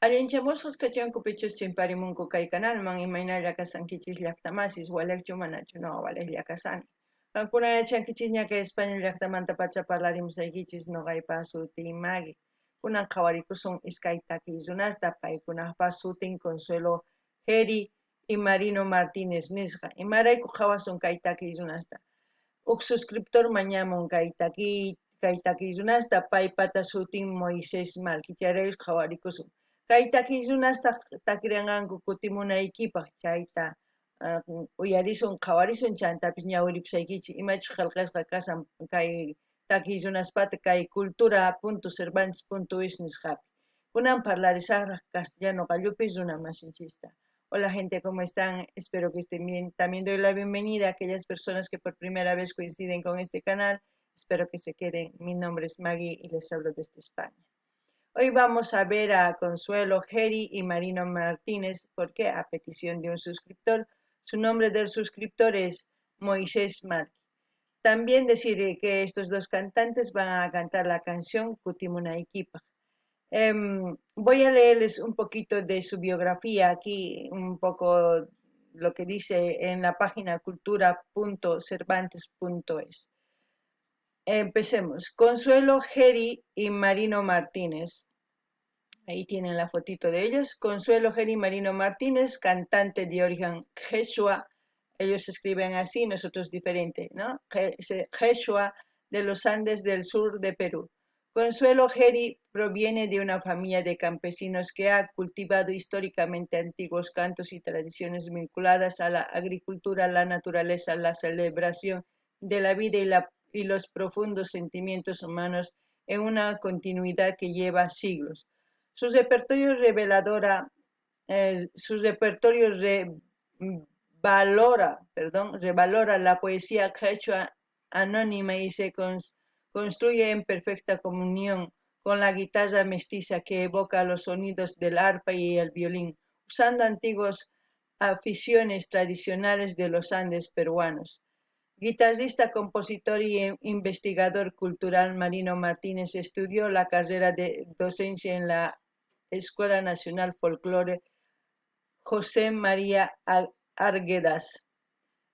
Allinchamusqas kachankupichus chimparimunku kay canalman imaynalla kasankichis llaqtamasis walakchu manachu no walaklla kasani. Kankuna yachankichis ñaka España llaqtamanta pacha parlarimusaykichis noqaypa sutin Maggie. Kunan qhawarikusun iskay takiykunasta paykunapa sutin Consuelo Heri y Marino Martínez nisqa. Imarayku qhawasun kay takiykunasta. Uk suscriptor mañamun kay takiykunasta paypata sutin Moisés Malki charayus qhawarikusun. Kay takiykunasta takiranqanku kutimunaykipaq chayta uyarisun qhawarisun chantapis ñawiripusaykichis imachu qillqasqa kasan kay takiykunaspata kay cultura.cervantes.es nisqapi. Kunan parlarisaqraq castellano qallupis runa masinchista. Hola gente, ¿cómo están? Espero que estén bien. También doy la bienvenida a aquellas personas que por primera vez coinciden con este canal. Espero que se queden. Mi nombre es Maggie y les hablo desde España. Hoy vamos a ver a Consuelo Geri y Marino Martínez, porque a petición de un suscriptor, su nombre del suscriptor es Moisés Marqui. También decir que estos dos cantantes van a cantar la canción Kutimunaykipa. Voy a leerles un poquito de su biografía aquí, un poco lo que dice en la página cultura.cervantes.es. Empecemos. Consuelo Geri y Marino Martínez. Ahí tienen la fotito de ellos. Consuelo Geri Marino Martínez, cantante de origen quechua. Ellos escriben así, nosotros diferente, ¿no? Quechua de los Andes del sur de Perú. Consuelo Geri proviene de una familia de campesinos que ha cultivado históricamente antiguos cantos y tradiciones vinculadas a la agricultura, la naturaleza, la celebración de la vida y los profundos sentimientos humanos en una continuidad que lleva siglos. Su repertorio revalora la poesía quechua anónima y se construye en perfecta comunión con la guitarra mestiza que evoca los sonidos del arpa y el violín, usando antiguas aficiones tradicionales de los Andes peruanos. Guitarrista, compositor y investigador cultural, Marino Martínez estudió la carrera de docencia en la Escuela Nacional Folclore José María Arguedas.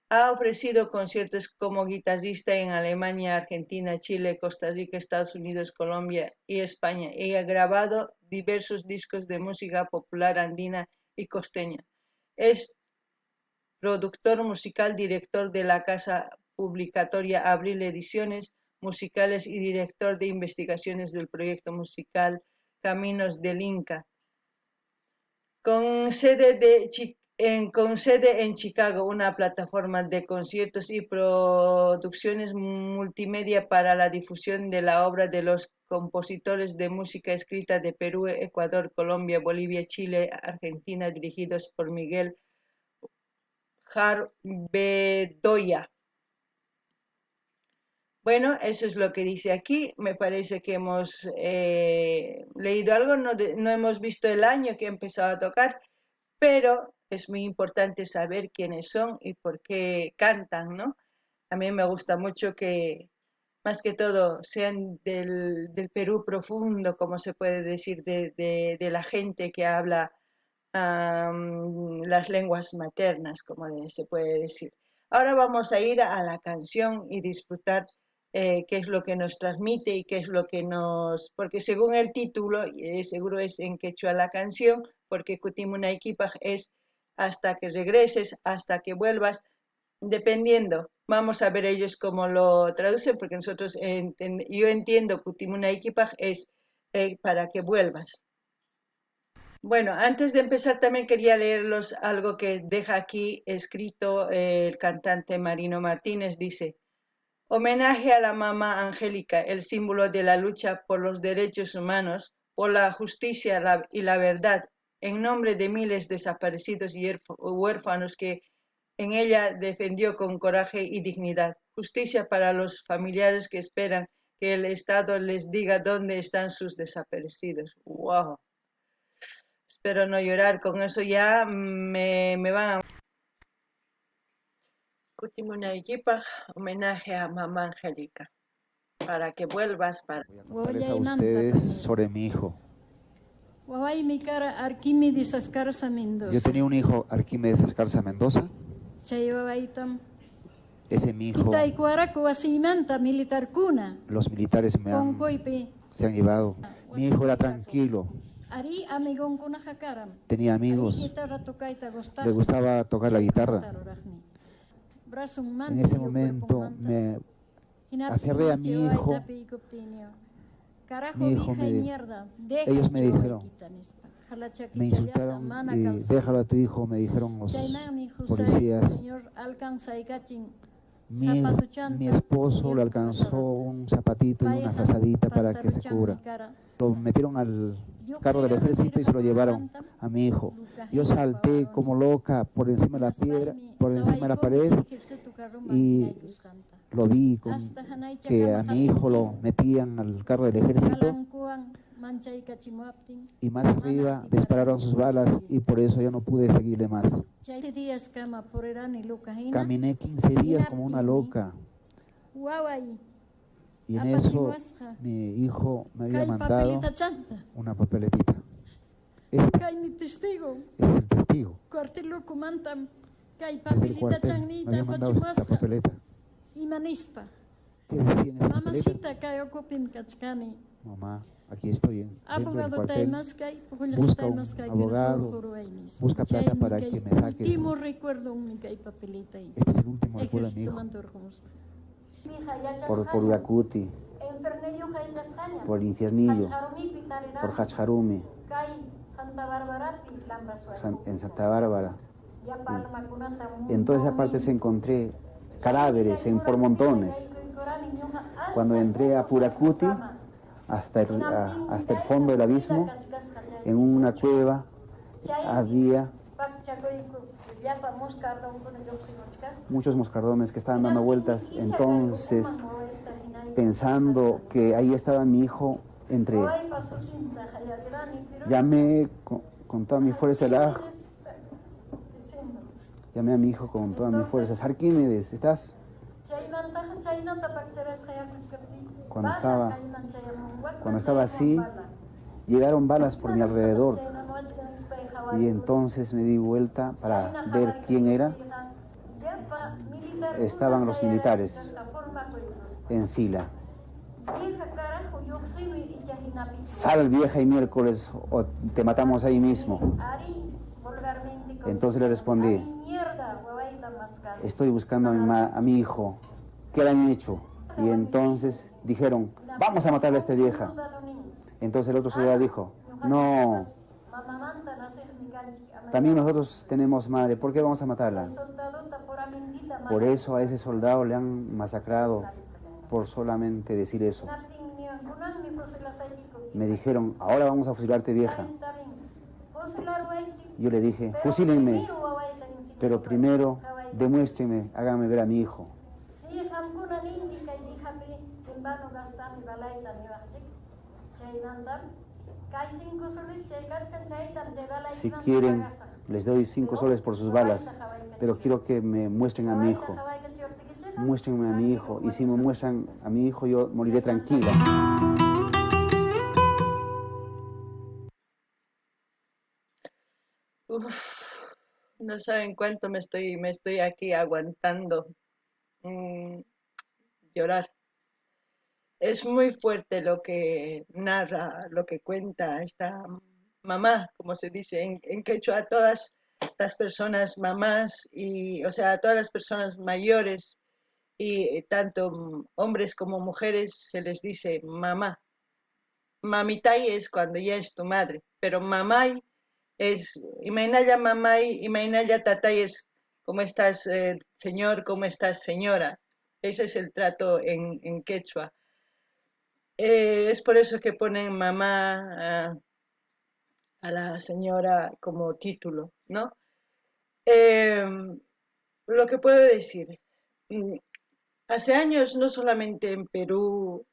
Ha ofrecido conciertos como guitarrista en Alemania, Argentina, Chile, Costa Rica, Estados Unidos, Colombia y España y ha grabado diversos discos de música popular andina y costeña. Es productor musical, director de la casa publicatoria Abril Ediciones Musicales y director de investigaciones del proyecto musical Caminos del Inca, con sede en Chicago, una plataforma de conciertos y producciones multimedia para la difusión de la obra de los compositores de música escrita de Perú, Ecuador, Colombia, Bolivia, Chile, Argentina, dirigidos por Miguel Jarbedoya. Bueno, eso es lo que dice aquí. Me parece que hemos leído algo, no hemos visto el año que empezó a tocar, pero es muy importante saber quiénes son y por qué cantan, ¿no? A mí me gusta mucho que, más que todo, sean del Perú profundo, como se puede decir, de la gente que habla las lenguas maternas, como se puede decir. Ahora vamos a ir a la canción y disfrutar qué es lo que nos transmite y qué es lo que porque según el título, seguro es en quechua la canción, porque Kutimunaykipa es hasta que regreses, hasta que vuelvas, dependiendo. Vamos a ver ellos cómo lo traducen, porque yo entiendo Kutimunaykipa es para que vuelvas. Bueno, antes de empezar también quería leerlos algo que deja aquí escrito el cantante Marino Martínez. Dice: homenaje a la mamá Angélica, el símbolo de la lucha por los derechos humanos, por la justicia y la verdad, en nombre de miles desaparecidos y huérfanos que en ella defendió con coraje y dignidad. Justicia para los familiares que esperan que el Estado les diga dónde están sus desaparecidos. ¡Wow! Espero no llorar, con eso ya me van a... Kutimunaykipa, homenaje a mamá Angélica, para que vuelvas para... Voy a contarles a ustedes sobre mi hijo. Wawaymi kara Arquímedes Escarza Yo Mendoza. tenía un hijo, Arquímedes Escarza Mendoza. Chay wawaytam Ese mi hijo, Kitaykuaraku wasiymanta militarkuna. los militares Konkoypi se han llevado. Mi hijo era tranquilo, Ari amigonkunaqa karam. tenía Ari amigos, guitarra tokayta gustaqmi. le gustaba tocar la guitarra. Taruraqmi. En Brasunmanta ese yo momento cuerpumanta. me Hinaptin aferré a mi hijo. chewaytapi ikuptinio. Carajo, Mi hijo vieja y me- mierda. Deja ellos me dijeron, chewayquita nispa. Jalachaki me chayata, insultaron mana y calzado. déjalo a tu hijo, me dijeron los Chaynami José, policías. señor alcanzaykachin. Mi esposo le alcanzó un zapatito y una frazadita para que se cubra. Lo metieron al carro del ejército y se lo llevaron a mi hijo. Yo salté como loca por encima de la piedra, por encima de la pared, y lo vi que a mi hijo lo metían al carro del ejército, y más arriba dispararon sus balas y por eso yo no pude seguirle más. Caminé 15 días como una loca, y en eso mi hijo me había mandado una papeletita. Este es el testigo. Desde el cuartel me había mandado esta papeleta. ¿Qué decía en esa papeleta? Mamá, aquí estoy dentro del cuartel. Busca un abogado, busca plata para que me saques. Este es el último recuerdo de mi hijo. Por Uracuti, por el Infiernillo, por Hachjarumi, en Santa Bárbara. En toda esa parte se encontré cadáveres por montones. Cuando entré a Puracuti, hasta el fondo del abismo, en una cueva, había muchos moscardones que estaban dando vueltas. Entonces, pensando que ahí estaba mi hijo, entré. Llamé con toda mi fuerza llamé a mi hijo con toda mi fuerza. Arquímedes, ¿estás? Cuando estaba así, llegaron balas por mi alrededor. Y entonces me di vuelta para ver quién era. Estaban los militares en fila. Sal, vieja y miércoles, o te matamos ahí mismo. Entonces le respondí, estoy buscando a mi hijo. ¿Qué le han hecho? Y entonces dijeron, vamos a matarle a esta vieja. Entonces el otro soldado dijo, no, también nosotros tenemos madre, ¿por qué vamos a matarla? Por eso a ese soldado le han masacrado por solamente decir eso. Me dijeron, ahora vamos a fusilarte, vieja. Yo le dije, fusílenme, pero primero demuéstrenme, háganme ver a mi hijo. Si quieren, les doy 5 soles por sus balas, pero quiero que me muestren a mi hijo. Muéstrenme a mi hijo, y si me muestran a mi hijo, yo moriré tranquila. Uf, no saben cuánto me estoy aquí aguantando llorar. Es muy fuerte lo que narra, lo que cuenta esta mamá, como se dice en quechua, a todas las personas mamás, y, o sea, a todas las personas mayores, y tanto hombres como mujeres se les dice mamá. Mamitai es cuando ya es tu madre, pero mamay es, imainaya mamay, imainaya tatay es, ¿cómo estás, señor? ¿Cómo estás, señora? Ese es el trato en quechua. Es por eso que ponen mamá a la señora como título, ¿no? Eh, lo que puedo decir, hace años no solamente en Perú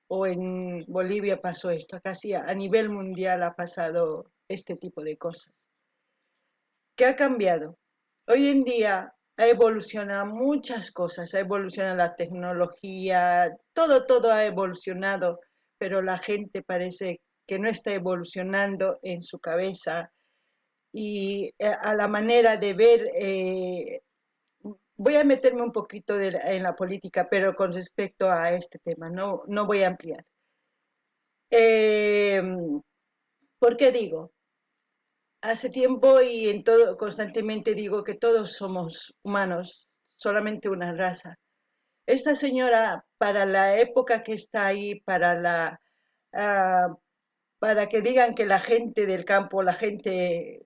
o en Bolivia pasó esto, casi a nivel mundial ha pasado este tipo de cosas. ¿Qué ha cambiado? Hoy en día ha evolucionado muchas cosas, ha evolucionado la tecnología, todo ha evolucionado, pero la gente parece que no está evolucionando en su cabeza y a la manera de ver. Voy a meterme un poquito en la política, pero con respecto a este tema, no voy a ampliar. Eh, ¿Por qué digo? Hace tiempo y en todo constantemente digo que todos somos humanos, solamente una raza. Esta señora, para la época que está ahí, uh, para que digan que la gente del campo, la gente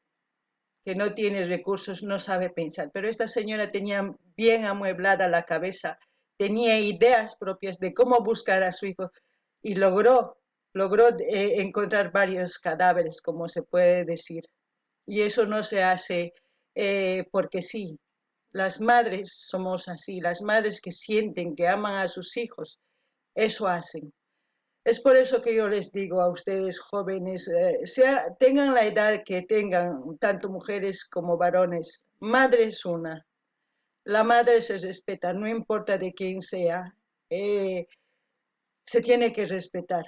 que no tiene recursos, no sabe pensar. Pero esta señora tenía bien amueblada la cabeza, tenía ideas propias de cómo buscar a su hijo y logró encontrar varios cadáveres, como se puede decir. Y eso no se hace porque sí. Las madres somos así, las madres que sienten, que aman a sus hijos, eso hacen. Es por eso que yo les digo a ustedes jóvenes, tengan la edad que tengan, tanto mujeres como varones, madre es una. La madre se respeta, no importa de quién sea, eh, se tiene que respetar.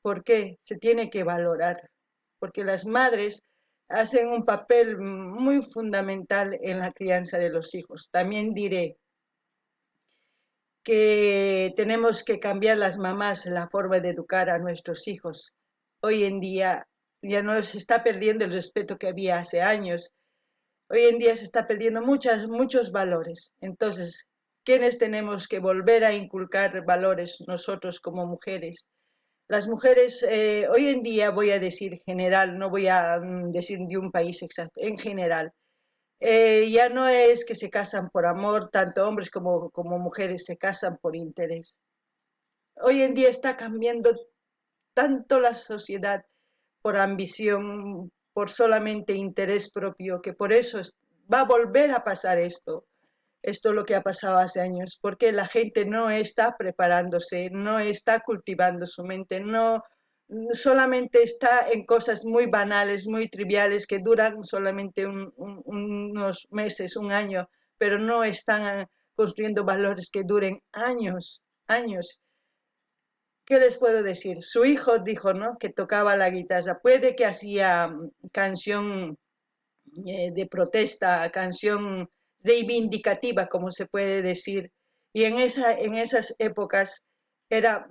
¿Por qué? Se tiene que valorar, porque las madres hacen un papel muy fundamental en la crianza de los hijos. También diré que tenemos que cambiar las mamás la forma de educar a nuestros hijos. Hoy en día ya no se está perdiendo el respeto que había hace años. Hoy en día se está perdiendo muchos valores. Entonces, ¿quiénes tenemos que volver a inculcar valores nosotros como mujeres? Las mujeres, hoy en día voy a decir general, no voy a decir de un país exacto, en general, ya no es que se casan por amor, tanto hombres como mujeres se casan por interés. Hoy en día está cambiando tanto la sociedad por ambición, por solamente interés propio, que por eso va a volver a pasar esto. Esto es lo que ha pasado hace años, porque la gente no está preparándose, no está cultivando su mente, no solamente está en cosas muy banales, muy triviales, que duran solamente unos meses, un año, pero no están construyendo valores que duren años, años. ¿Qué les puedo decir? Su hijo dijo, ¿no?, que tocaba la guitarra. Puede que hacía canción de protesta, canción reivindicativa, como se puede decir. Y en esas épocas era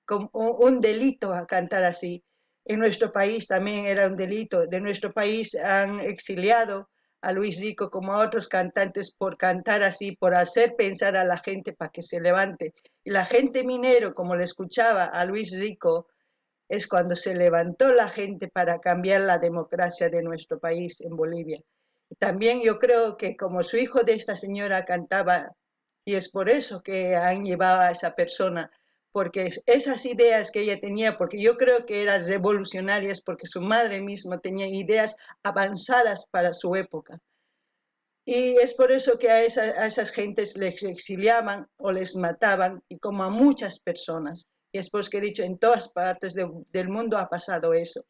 como un delito a cantar así. En nuestro país también era un delito. De nuestro país han exiliado a Luis Rico como a otros cantantes por cantar así, por hacer pensar a la gente para que se levante. Y la gente minero, como le escuchaba a Luis Rico, es cuando se levantó la gente para cambiar la democracia de nuestro país en Bolivia. También yo creo que como su hijo de esta señora cantaba, y es por eso que han llevado a esa persona, porque esas ideas que ella tenía, porque yo creo que eran revolucionarias, porque su madre misma tenía ideas avanzadas para su época. Y es por eso que a esas gentes les exiliaban o les mataban, y como a muchas personas. Y es por eso que he dicho, en todas partes del mundo ha pasado eso.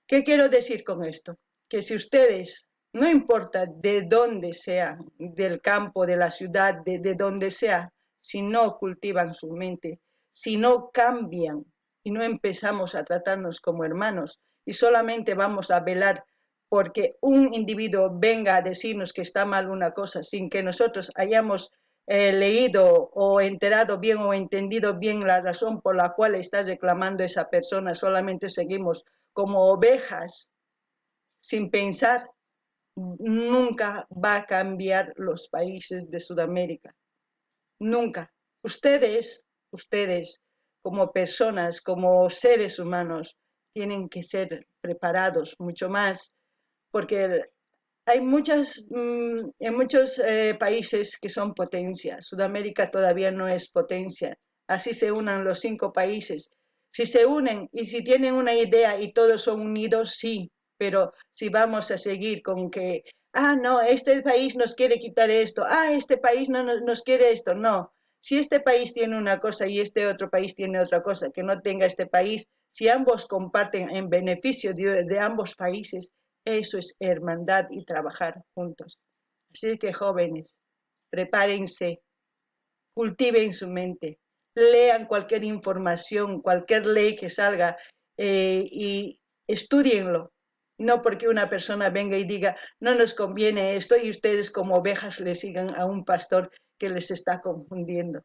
¿Qué quiero decir con esto? Que si ustedes, no importa de dónde sean, del campo, de la ciudad, de donde sea, si no cultivan su mente, si no cambian y no empezamos a tratarnos como hermanos y solamente vamos a velar porque un individuo venga a decirnos que está mal una cosa sin que nosotros hayamos leído o enterado bien o entendido bien la razón por la cual está reclamando esa persona, solamente seguimos como ovejas sin pensar, nunca va a cambiar los países de Sudamérica. Nunca. Ustedes, como personas, como seres humanos, tienen que ser preparados mucho más, porque hay en muchos países que son potencias. Sudamérica todavía no es potencia. Así se unan los 5 países. Si se unen y si tienen una idea y todos son unidos, sí, pero si vamos a seguir con que, no, este país nos quiere quitar esto, este país no nos quiere esto, no. Si este país tiene una cosa y este otro país tiene otra cosa que no tenga este país, si ambos comparten en beneficio de ambos países, eso es hermandad y trabajar juntos. Así que jóvenes, prepárense, cultiven su mente. lean cualquier información, cualquier ley que salga y estudienlo. No porque una persona venga y diga, no nos conviene esto y ustedes como ovejas le sigan a un pastor que les está confundiendo.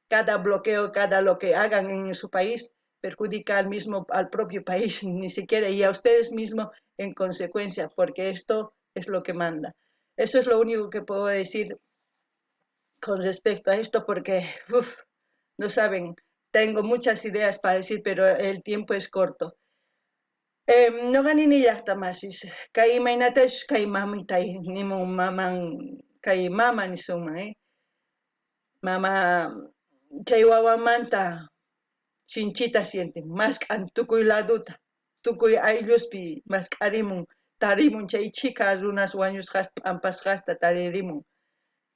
Cada bloqueo, cada lo que hagan en su país perjudica al propio país, ni siquiera, y a ustedes mismos en consecuencia, porque esto es lo que manda. Eso es lo único que puedo decir con respecto a esto, porque no saben, tengo muchas ideas para decir, pero el tiempo es corto. No gané ni hasta más. Kay mainatash kay mamitay ni mo maman kay mama ni suma mama chay wawamanta chinchita sienten más tukuy laduta tukuy ayllospi más tarimun chay chika runas wañus hasta ampas hasta taririmun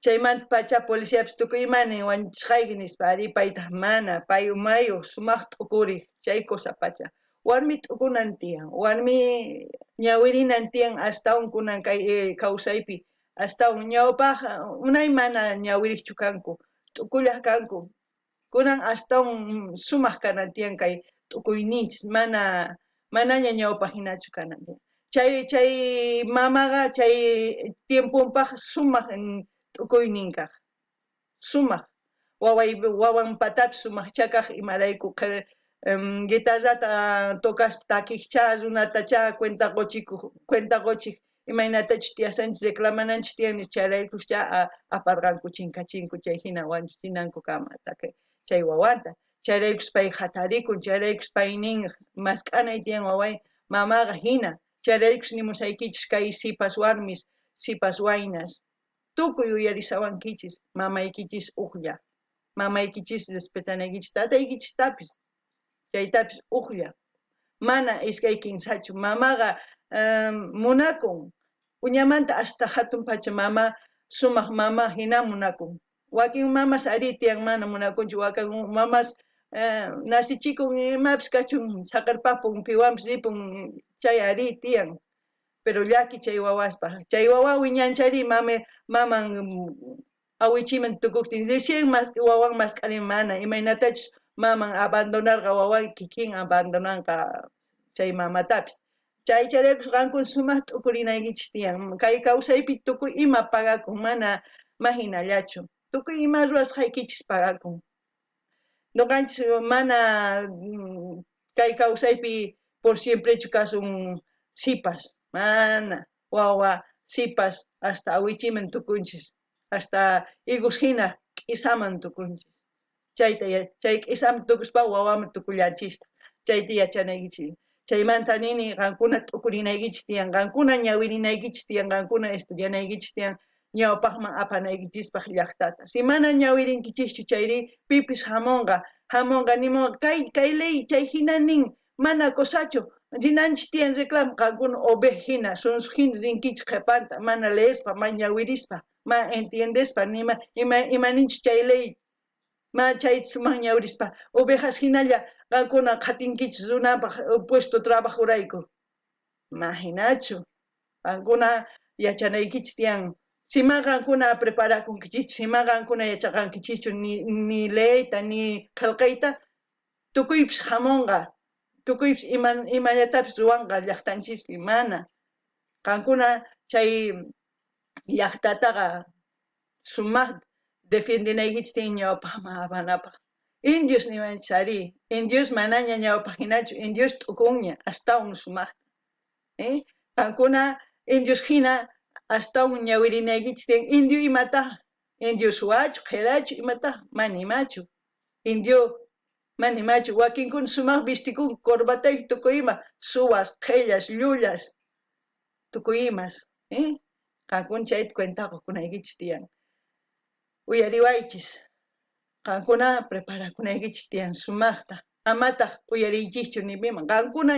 chaymanta pacha policiapas tukuymani wanchishqayki nispa aripayta mana pay umayu sumaq t'ukuri chay cosa pacha warmi t'ukunan tiyan warmi ñawirinan tiyan astawan kunan kay kawsaypi astawan ñawpaq unay mana ñawiriqchu kanku t'ukullaq kanku kunan astawan sumaq kanan tiyan kay t'ukuyninchis manaña ñawpaq hinachu kanan tiyan chay mamaqa chay tiempunpaq sumaq t'ukuynin kaq sumaq wawanpatapi sumaq chakaq imarayku guitarrata tokaspa takiqcha runatacha cuenta qochiq imaynatachus tiyasanchis reclamananchis tiyanchis chayraykuscha aparqanku chinkachinku chay hina wañuchinanku kama chay wawanta chayraykus pay hatarikun chayraykus pay nin mask'anay tiyan waway mamaqa hina chayraykus nimusaykichis kay sipas warmis sipas waynas tukuy uyarisawankichis mamaykichis uqlla mamaykichis respetanaykichis tataykichistapis chaytapis uqlla mana iskay kinsachu mamaqa munakun uñamanta hasta hatun pacha mama sumaq mama hina munakun wakin mamas ari tiyan mana munakunchu wakin mamas nasichikun imapis kachun saqarpapun piwanpis ripun chay ari tiyan pero llaki chay wawaspa chay wawa wiñanchari maman awichiman tukuktin recién wawan masqarin mana imaynatachus maman abandonarqa wawan kikin abandonanqa chay mamatapis chayraykus qankuna sumaq t'ukurinaykichis tiyan kay kawsaypi tukuy ima pagakun mana hinallachu tukuy ima rurasqaykichis pagakun nuqanchis mana kay kawsaypi por siemprechu kasun sipas mana wawa sipas hasta awichiman tukunchis hasta higos hina k'isaman tukunchis chay k'isaman tukuspa wawaman tukullanchista chayta yachanaykichis chaymanta nini qankuna t'ukurinaykichis tiyan qankuna ñawirinaykichis tiyan qankuna estudianaykichis tiyan ñawpaqman apanaykichispaq llaqtata si mana ñawirinkichischu chayri pipis hamunqa nimunqa kay ley chay hina nin mana cosachu rinanchis tiyan reclamo qankuna oveja hina sunsuq hina rinkichis qhepanta mana leespa mana ñawirispa mana entiendespa nima imaninchus chay ley ma chay sumaq ñawirispa ovejas hinalla qankuna qatinkichis runapaq puesto trabajorayku ma hinachu qankuna yachanaykichis tiyan sima qankuna preparakunkichis sima qankuna yachaqankichischu ni leyta ni qillqayta tukuypis hamunqa tukuypis imallatapis ruwanqa llaqtanchispi mana qankuna chay llaqtataqa sumaq defendinaykichis tiyan ñawpaqman apanapaq indios nimanchis ari indios manaña ñawpaq hinachu indios t'ukunña astawan sumaqta qankuna indios hina astawan ñawirinaykichis tiyan indio imataq indio suwachu qhilachu imataq mana imachu indio mana imachu wakinkuna sumaq vestikun corbatayki tukuy ima suwas qhillas llullas tukuy imas qankuna chayta cuentakunaykichis tiyan uyariwaychis qankuna preparakunaykichis tiyan sumaqta amataq uyariykichischu nipiman qankuna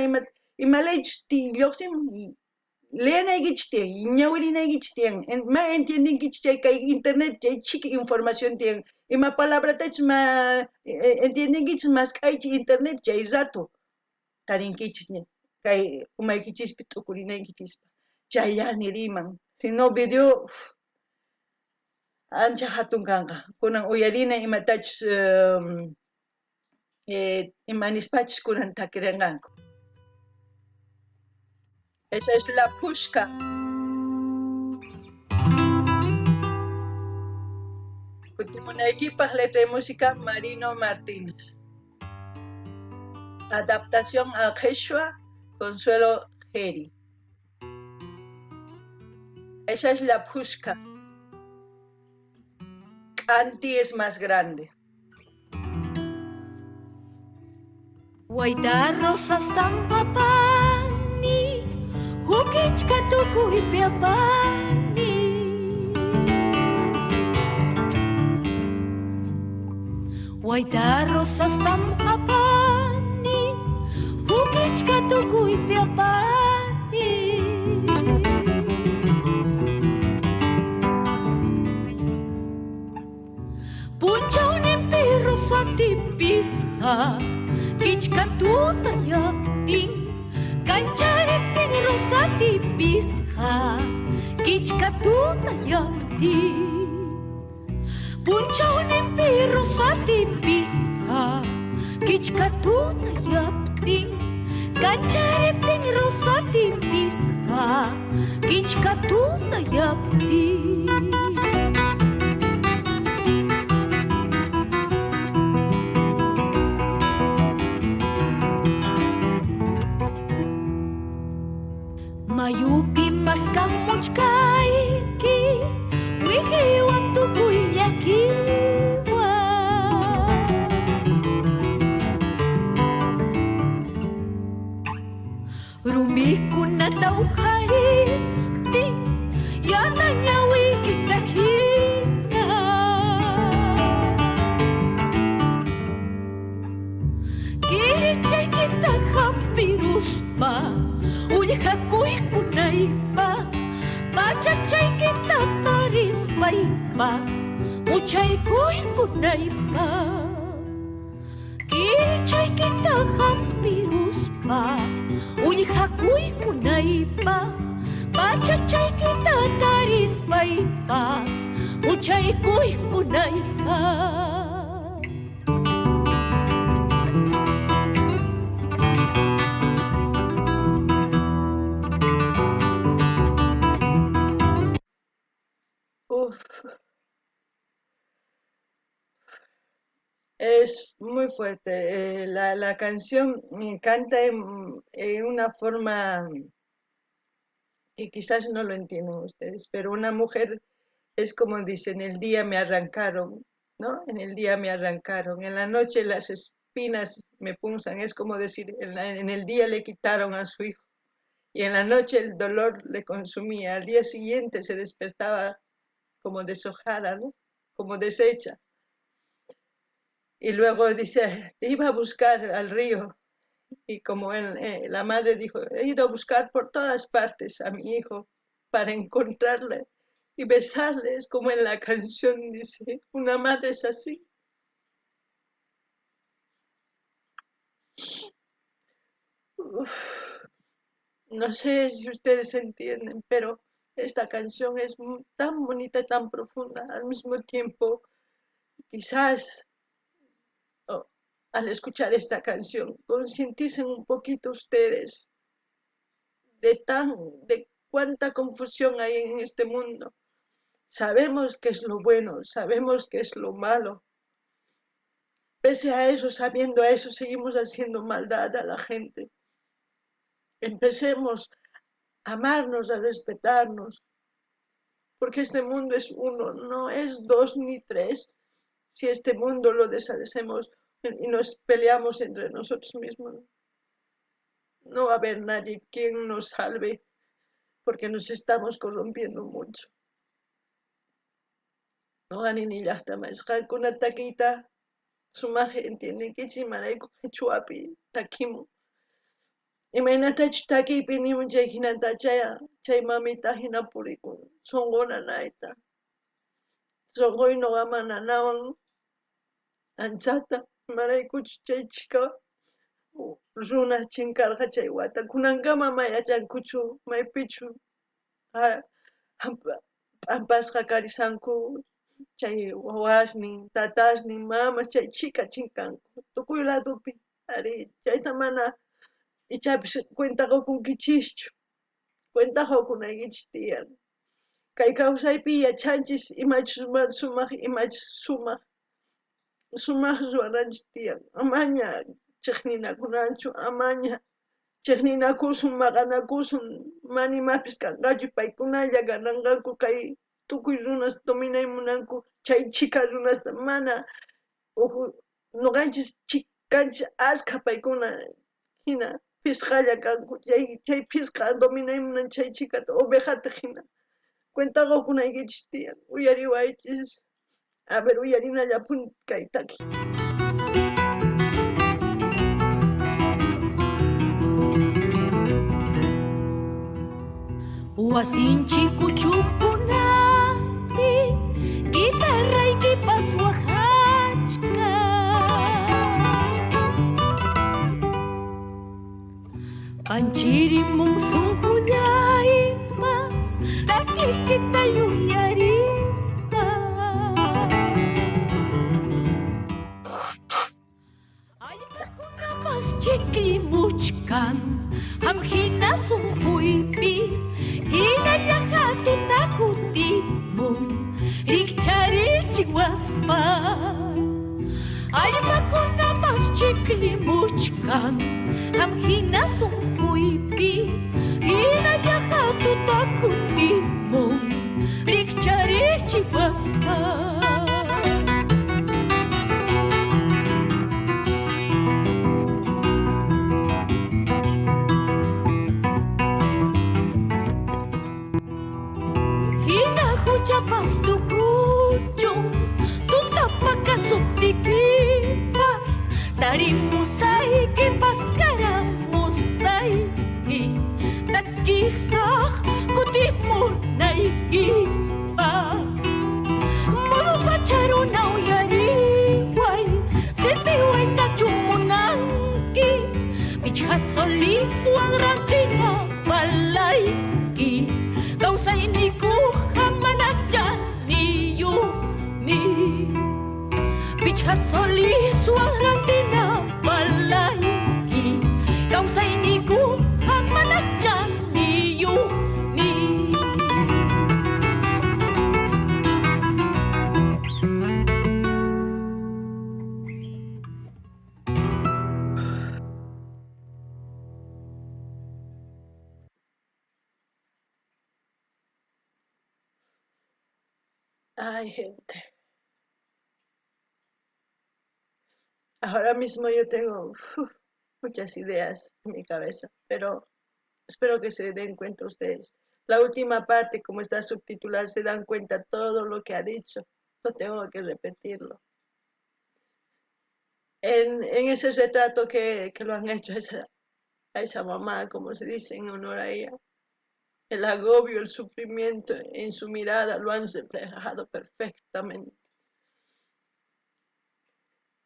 imalaychus lluqsimun leanaykichis tiyan ñawirinaykichis tiyan ma entiendinkichis chay kay internet chay chiki información tiyan ima palabratachus ma entiendinkichis masq'aychis internet chay rato tarinkichis kay umaykichispi t'ukurinaykichis chaylla niriman si no video ancha hatun kanqa kunan uyarina imatachus imanispachus kunan takirinqanku. Esa es la pushka. Kutimunaykipaq letra y música Marino Martínez. Adaptación al Quechua Consuelo Geri. Esa es la pushka. Kanti es más grande. Waita rosas tampapani, hukichka tukuy piapani. Waita rosas tampapani, hukichka tukuy piapani. Punchawnin pi rosati pisqa, kichkatuta yaptin, kanchariptin rosati pisqa, kichkatuta yaptin. Punchawnin pi rosati pisqa, kichkatuta yaptin, kanchariptin rosati pisqa, kichkatuta yaptin. Mayupi maskamuchkayki, wihiwan tukuy llakiwan. Rumikunata uharistin, yana ñawiyki kajina. Kirichaykita hampiruspa, ullqakuykunaypaq, pachachaykita tarispaypas, muchaykuykunaypaq. Kirichaykita hampiruspa, ullqakuykunaypaq, pachachaykita tarispaypas, muchaykuykunaypaq. Es muy fuerte. La canción canta en una forma que quizás no lo entienden ustedes, pero una mujer es como dice, en el día me arrancaron, ¿no? En el día me arrancaron, en la noche las espinas me punzan, es como decir, en el día le quitaron a su hijo y en la noche el dolor le consumía, al día siguiente se despertaba como deshojada, ¿no? Como deshecha. Y luego dice, iba a buscar al río, y como la madre dijo, he ido a buscar por todas partes a mi hijo para encontrarle y besarle, es como en la canción dice, una madre es así. Uf, no sé si ustedes entienden, pero esta canción es tan bonita y tan profunda al mismo tiempo, quizás al escuchar esta canción, concienticen un poquito ustedes de cuánta confusión hay en este mundo. Sabemos qué es lo bueno, sabemos qué es lo malo. Pese a eso, sabiendo a eso, seguimos haciendo maldad a la gente. Empecemos a amarnos, a respetarnos, porque este mundo es uno, no es dos ni tres. Si este mundo lo deshacemos y nos peleamos entre nosotros mismos, no va a haber nadie quien nos salve, porque nos estamos corrompiendo mucho. No ganen ni ya está más. Con ataquita, su maje entienden que chimaraico chuapi, taquimu. Imagínate taki pinimu jehina chaya, chay mamita hina purikun, songona naita. Songoy no gamana nawan, anchata, maraico chay chica. Runa chinkarqa chay wata kunankama mayachankuchu maypichu ampasqa karisanku chay wawasnin, tatasnin, mamas, chay chica chinkanku, tukuy ladopi, ari chayta mana ichapis cuentaqa kunkichischu, cuentaqa kunaykichis tiyan. Kay kawsaypi yachanchis imachus mana sumaq, imachus sumaq ruwananchis tiyan. Amaña chiqninakunanchu, amaña chiqninakusun, maqanakusun, mana imapis kanqachu, paykunalla gananqaku kay tukuy runas dominay munanku, chay chika runasta mana nuqanchis kanchis ashka paykuna hina pisqalla kanku, chay pisqa dominay munan chay chikata ovejata hina. Cuentaqa kunaykichis tiyan, uyariwaychis, a ver uyarinallapun kaytaki. Wasinchi kuchukunapi guitarraykipas waqachka panchirimun sunqullaypas takikita yuyarispa allpakunapas chiklimuchkan hamhina sunquypi hinalla hatuta kutimun rikcharichik waspa allpakunapas chiklimuchkan hamhina sunquypi hinalla hatuta kutimun rikcharichik waspa. Chapas tukuchun tutapaka suptikipas tarimusaykipas karamusayki takisaq kutimunaykipa murupacharuna uyariway sirpiwayta chumunanki pichqa soliswan rantina palayki kawsayniku pichqa soliswan rantina palayki kawsayniku mana chaniyuqmi. Ay, gente. Ahora mismo yo tengo muchas ideas en mi cabeza, pero espero que se den cuenta ustedes. La última parte, como está subtitulada, se dan cuenta todo lo que ha dicho. No tengo que repetirlo. En ese retrato que lo han hecho a esa mamá, como se dice en honor a ella, el agobio, el sufrimiento en su mirada lo han reflejado perfectamente.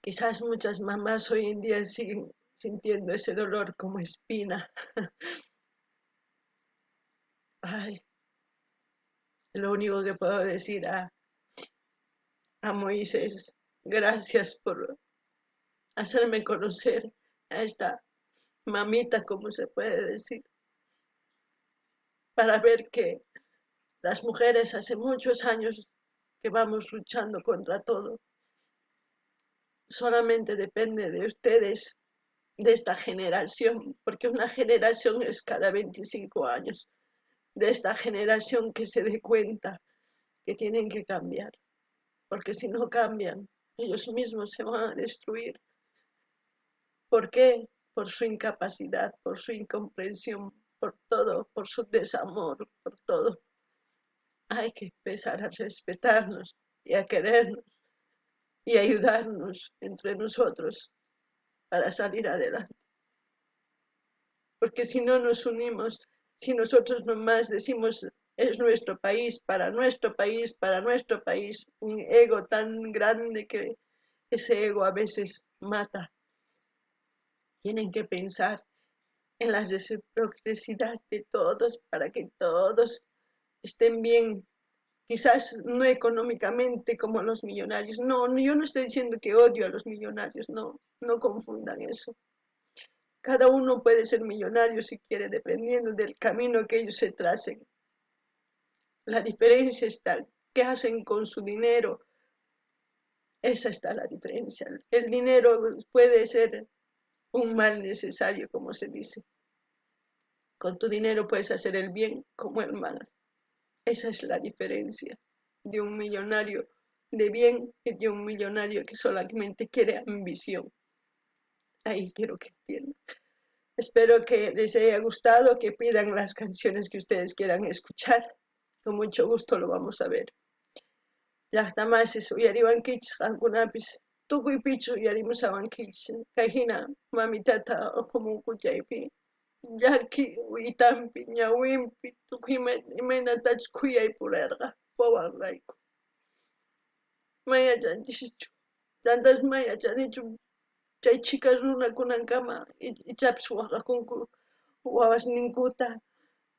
Quizás muchas mamás hoy en día siguen sintiendo ese dolor como espina. Ay, lo único que puedo decir a Moisés, gracias por hacerme conocer a esta mamita, como se puede decir, para ver que las mujeres hace muchos años que vamos luchando contra todo. Solamente depende de ustedes, de esta generación, porque una generación es cada 25 años, de esta generación que se dé cuenta que tienen que cambiar, porque si no cambian, ellos mismos se van a destruir. ¿Por qué? Por su incapacidad, por su incomprensión, por todo, por su desamor, por todo. Hay que empezar a respetarnos y a querernos y ayudarnos entre nosotros para salir adelante. Porque si no nos unimos, si nosotros nomás decimos es nuestro país, para nuestro país, para nuestro país, un ego tan grande que ese ego a veces mata. Tienen que pensar en la reciprocidad de todos para que todos estén bien, quizás no económicamente como los millonarios. No, yo no estoy diciendo que odio a los millonarios, no confundan eso. Cada uno puede ser millonario si quiere, dependiendo del camino que ellos se tracen. La diferencia está, ¿qué hacen con su dinero? Esa está la diferencia. El dinero puede ser un mal necesario, como se dice. Con tu dinero puedes hacer el bien como el mal. Esa es la diferencia de un millonario de bien y de un millonario que solamente quiere ambición. Ahí quiero que entiendan. Espero que les haya gustado, que pidan las canciones que ustedes quieran escuchar. Con mucho gusto lo vamos a ver. Llaqtamashis uyariwankichis qankunapis tukuy pichu uyarimusawankichis kayhina mamitata uqumunkuyaypi llaki uytampi ñawinpi tukuy imaynatachus khuyaypurarqa wawanrayku mayachanchikchu tantas mayachanichu chay chika runakunankama ichapis waqakunku wawasninkuta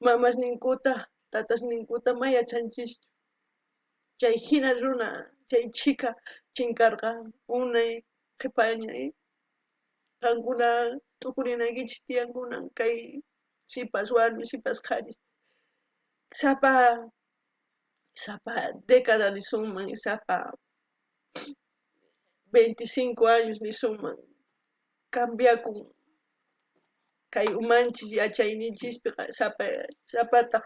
mamasninkuta tatasninkuta mayachanchikchu chay hina runa chay chika chinkarqa unay qhipañay qankuna tukurinaykichis tiyankunan kay sipas warmi sipas qhari sapa década nisunman sapa 25 años nisunman cambiakun kay umanchis yachayninchikpi sapata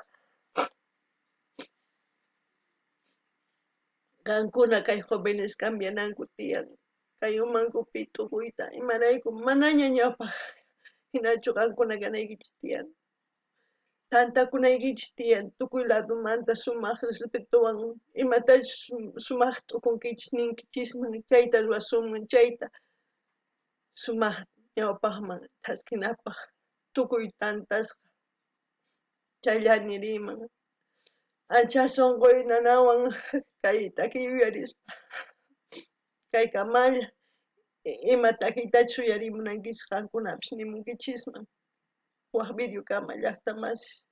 qankuna kay jóvenes cambiananku tiyan kay umankupi tukuyta imarayku manaña ñawpaq hinachu qankuna ganaykichis tiyan tantakunaykichis tiyan tukuy ladumanta sumaq respetuwan imatachus sumaq t'ukunkichis ninkichisman chayta ruwasunman chayta sumaq ñawpaqman thaskinapaq tukuy tantasqa chayllaña riman ancha sunquy nanawan kay takiy uyarispa kay kamalla ima takiytachus uyarimunankichisqa qankunapis nimunkichisman waq videokama llaqta masis